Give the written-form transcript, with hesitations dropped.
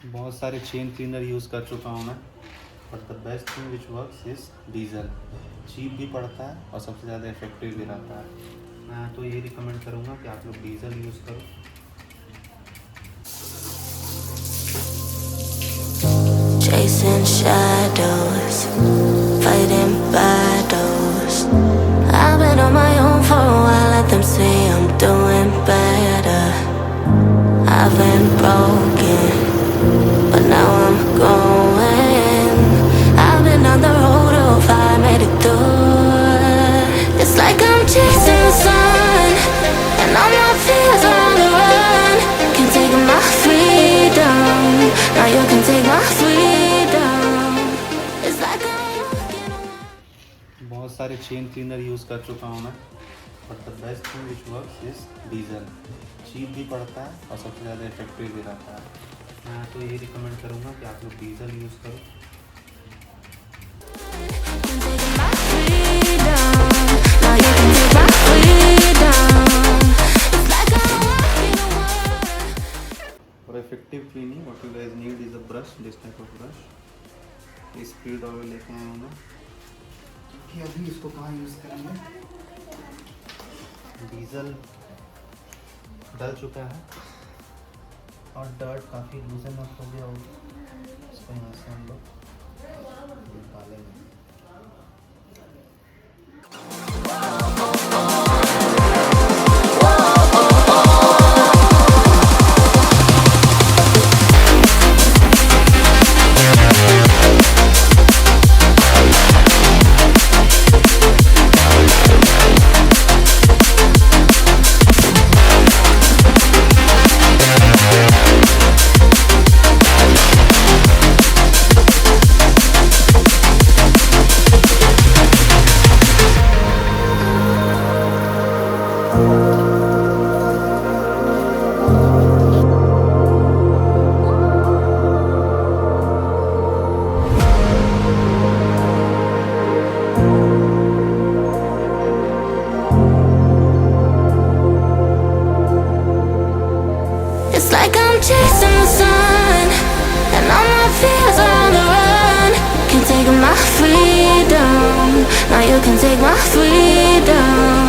बहुत सारे chain cleaner use कर चुका हूँ मैं, but the best thing which works is diesel. Cheap भी पड़ता है और सबसे ज़्यादा इफेक्टिव भी रहता है। मैं तो ये रिकमेंड करूँगा कि आप लोग डीजल यूज़ करो। Chasing shadows, fighting battles. I've been on my own for a while, let them say I'm doing better. I've been broken, but now I'm going. I've been on the road of I made it through. It's like I'm chasing the sun, and all my fears are on the run. Can't take my freedom, now you can take my freedom. It's like I'm walking on. बहुत सारे chain cleaner use कर चुका हूँ मैं, but the best thing which works is diesel. Cheap भी पड़ता है और सबसे ज़्यादा इफेक्टिव भी रहता है। मैं तो ये रिकमेंड करूँगा कि आप लोग डीजल यूज़ करो। For effective cleaning, what you guys need is a brush, this type of brush. Speed oil लेके आया हूँ मैं, क्योंकि अभी इसको कहाँ यूज़ करेंगे। डीजल डल चुका है और डर्ट काफ़ी लूजन अप हो गया होगा, इसको यहाँ से हम लोग निकालेंगे। It's like I'm chasing the sun, and all my fears are on the run. Can't take my freedom, now you can take my freedom.